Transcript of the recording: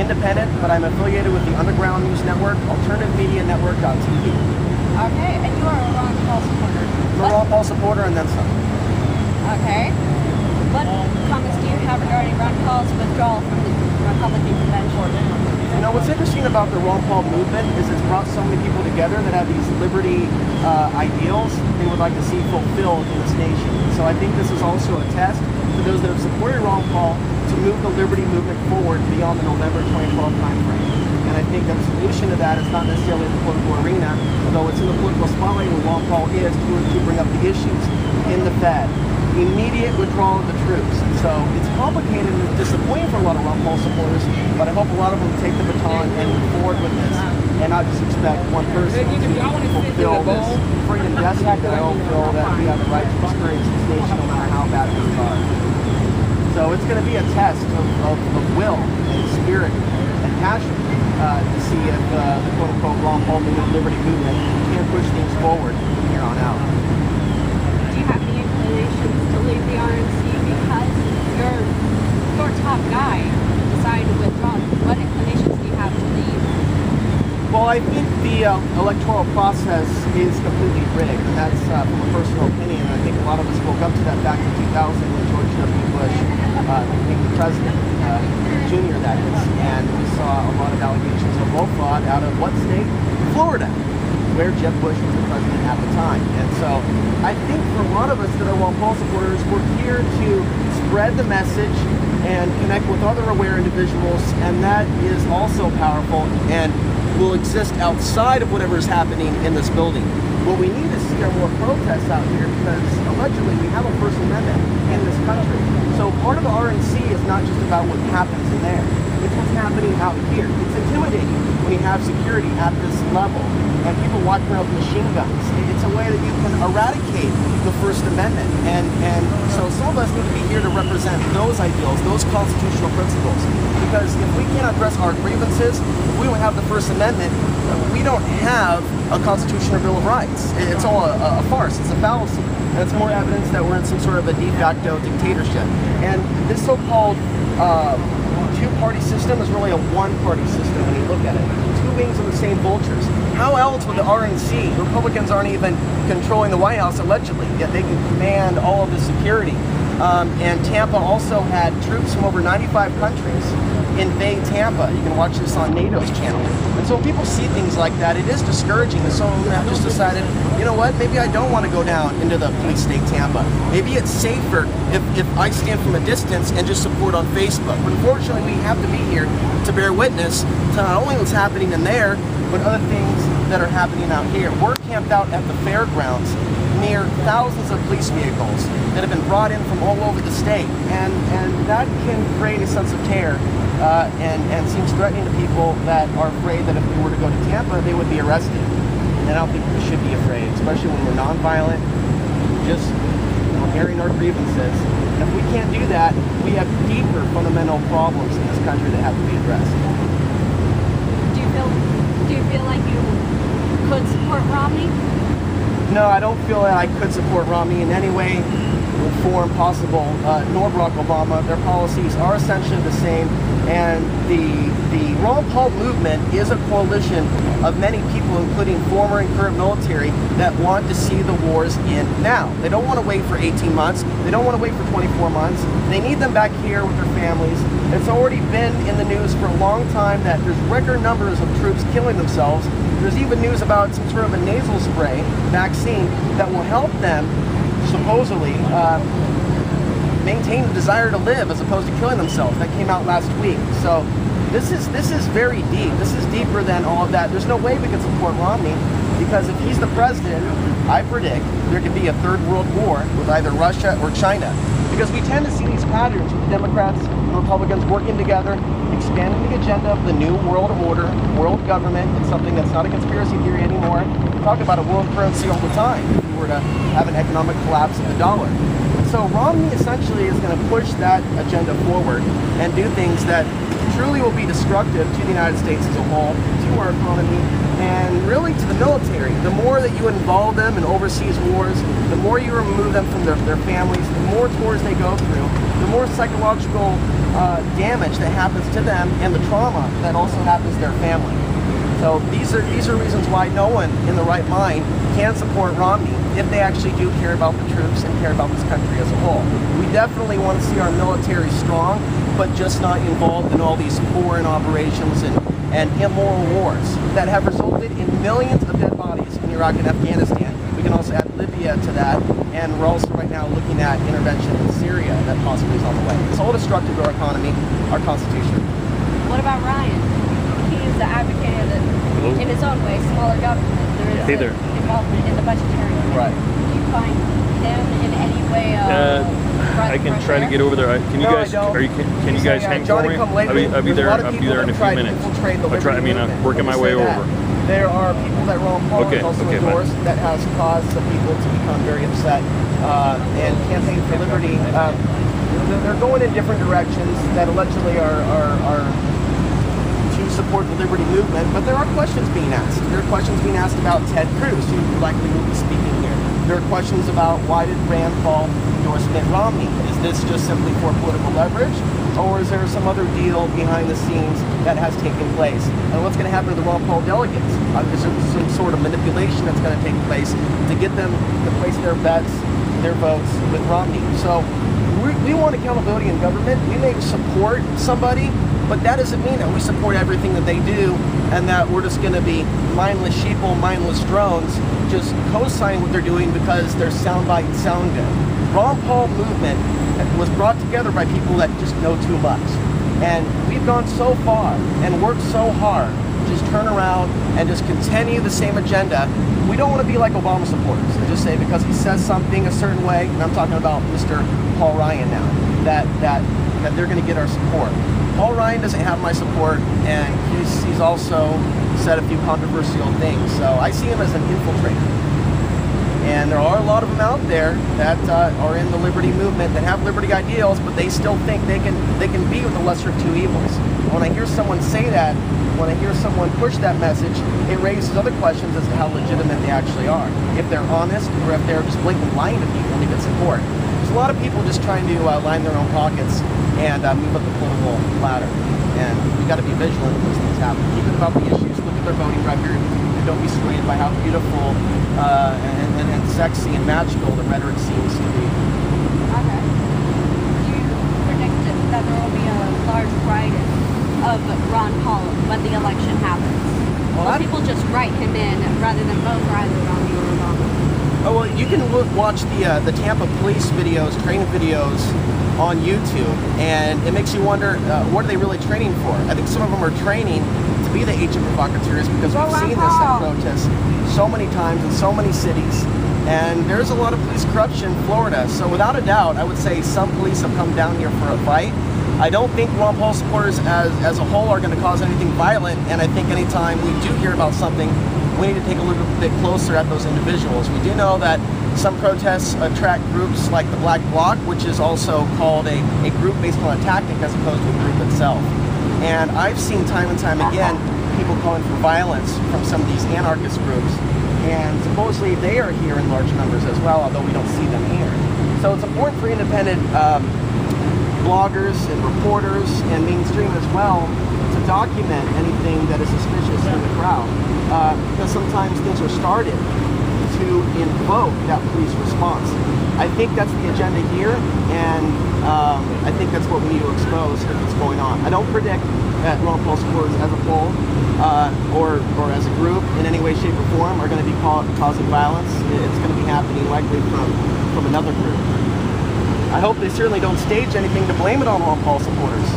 independent, but I'm affiliated with the Underground News Network, AlternativeMediaNetwork.tv. Okay, and you are a Ron Paul supporter. I'm a Ron Paul supporter and then some. Okay. What comments do you have regarding Ron Paul's withdrawal from the Republican convention? You know, what's interesting about the Ron Paul movement is it's brought so many people together that have these liberty ideals they would like to see fulfilled in this nation. So I think this is also a test for those that have supported Ron Paul to move the liberty movement forward beyond the November 2012 timeframe. And I think that the solution to that is not necessarily in the political arena, although it's in the political spotlight where Ron Paul is to bring up the issues in the Fed. Immediate withdrawal of the troops. So it's complicated and disappointing for a lot of Ron Paul supporters, but I hope a lot of them take the baton and move forward with this and not just expect one person to fulfill this freedom destiny that I don't feel that we have the right to experience this nation no matter how bad things are. So it's going to be a test of will and spirit and passion to see if the quote-unquote Ron Paul liberty movement can push things forward from here on out. Do you have any inclinations to leave the RNC because your top guy decided to withdraw? What inclinations do you have to leave? Well, I think the electoral process is completely rigged, and that's from a personal opinion. I think a lot of us woke up to that back in 2000 when George W. Bush became the president, junior that is, and we saw a lot of allegations of vote fraud out of what state? Florida, where Jeb Bush was the president at the time. And so I think for a lot of us that are Ron Paul supporters, we're here to spread the message and connect with other aware individuals, and that is also powerful and will exist outside of whatever is happening in this building. What we need to see are more protests out here because allegedly we have a First Amendment in this country. So part of the RNC is not just about what happens in there. It's what's happening out here. It's intimidating when you have security at this level and people walking around with machine guns. It's a way that you can eradicate the First Amendment. And so some of us need to be here to represent those ideals, those constitutional principles. Because if we can't address our grievances, if we don't have the First Amendment, we don't have a Constitution or Bill of Rights. It's all a farce. It's a fallacy. And it's more evidence that we're in some sort of a de facto dictatorship. And this so-called two-party system is really a one-party system when you look at it. Two wings of the same vultures. How else would the RNC, Republicans aren't even controlling the White House allegedly, yet they can command all of the security. And Tampa also had troops from over 95 countries invade Tampa. You can watch this on NATO's channel. And so when people see things like that, it is discouraging. And so I've just decided, you know what, maybe I don't want to go down into the police state Tampa. Maybe it's safer if I stand from a distance and just support on Facebook. But unfortunately, we have to be here to bear witness to not only what's happening in there, but other things that are happening out here. We're camped out at the fairgrounds near thousands of police vehicles that have been brought in from all over the state. And that can create a sense of terror and seems threatening to people that are afraid that if we were to go to Tampa, they would be arrested. And I don't think we should be afraid, especially when we're nonviolent, just airing our grievances. And if we can't do that, we have deeper fundamental problems in this country that have to be addressed. Do you feel like you could support Romney? No, I don't feel that I could support Romney in any way, form possible, nor Barack Obama. Their policies are essentially the same, and the Ron Paul movement is a coalition of many people, including former and current military, that want to see the wars end now. They don't want to wait for 18 months. They don't want to wait for 24 months. They need them back here with their families. It's already been in the news for a long time that there's record numbers of troops killing themselves. There's even news about some sort of a nasal spray vaccine that will help them supposedly maintain the desire to live as opposed to killing themselves. That came out last week. So this is very deep. This is deeper than all of that. There's no way we can support Romney because if he's the president, I predict there could be a third world war with either Russia or China. Because we tend to see these patterns with the Democrats and Republicans working together, expanding the agenda of the new world order, world government. It's something that's not a conspiracy theory anymore. We talk about a world currency all the time if we were to have an economic collapse of the dollar. So Romney essentially is going to push that agenda forward and do things that truly will be destructive to the United States as a whole, to our economy, and really to the military. The more that you involve them in overseas wars, the more you remove them from their families, the more tours they go through, the more psychological damage that happens to them, and the trauma that also happens to their family. So these are reasons why no one in the right mind can support Romney if they actually do care about the troops and care about this country as a whole. We definitely want to see our military strong, but just not involved in all these foreign operations and immoral wars that have resulted in millions of dead bodies in Iraq and Afghanistan. We can also add Libya to that, and we're also right now looking at intervention in Syria that possibly is on the way. It's all destructive to our economy, our Constitution. What about Ryan? He's the advocate of, in his own way, smaller government. There is involvement in the budgetary. Right. Do you find him in any way? I can try to get over there. Can you guys? Can you guys hang for me? I'll be there. I'll be there in a few minutes. I'm working my way over. There are people that Ron Paul has also endorsed that has caused some people to become very upset and Campaign for Liberty. They're going in different directions that allegedly are to support the liberty movement, but there are questions being asked. There are questions being asked about Ted Cruz, who likely will be speaking here. There are questions about why did Rand Paul endorse Mitt Romney? Is this just simply for political leverage, or is there some other deal behind the scenes that has taken place? And what's going to happen to the Ron Paul delegates? Is there some sort of manipulation that's going to take place to get them to place their bets, their votes with Romney? So we want accountability in government. We may support somebody, but that doesn't mean that we support everything that they do and that we're just going to be mindless sheeple, mindless drones, just co-signing what they're doing because their soundbite sound good. Ron Paul movement was brought together by people that just know too much. And we've gone so far and worked so hard to just turn around and just continue the same agenda. We don't want to be like Obama supporters and just say because he says something a certain way, and I'm talking about Mr. Paul Ryan now, that they're going to get our support. Paul Ryan doesn't have my support, and he's also said a few controversial things. So I see him as an infiltrator. And there are a lot of them out there that are in the liberty movement that have liberty ideals, but they still think they can be with the lesser of two evils. When I hear someone say that, when I hear someone push that message, it raises other questions as to how legitimate they actually are. If they're honest, or if they're just blatantly lying to people to get support. There's a lot of people just trying to line their own pockets and move up the political ladder. And we've got to be vigilant when those things happen. Keep it about the issues, look at their voting record, and don't be swayed by how beautiful and sexy and magical the rhetoric seems to be. Okay. You predicted that there will be a large write-in of Ron Paul when the election happens. Well, people just write him in rather than vote for either Romney or Obama. Oh, well, you can watch the Tampa police videos, training videos on YouTube, and it makes you wonder, what are they really training for? I think some of them are training to be the agent provocateurs because we've seen this at protests so many times in so many cities, and there's a lot of police corruption in Florida. So without a doubt, I would say some police have come down here for a fight. I don't think Ron Paul supporters as a whole are going to cause anything violent, and I think anytime we do hear about something, we need to take a little bit closer at those individuals. We do know that some protests attract groups like the Black Bloc, which is also called a group based on a tactic as opposed to a group itself. And I've seen time and time again people calling for violence from some of these anarchist groups, and supposedly they are here in large numbers as well, although we don't see them here. So it's important for independent bloggers and reporters and mainstream as well to document anything that is suspicious in the crowd, because sometimes things are started to invoke that police response. I think that's the agenda here, and I think that's what we need to expose if it's going on. I don't predict that Ron Paul supporters as a whole or as a group in any way, shape, or form are going to be causing violence. It's going to be happening likely from another group. I hope they certainly don't stage anything to blame it on Ron Paul supporters.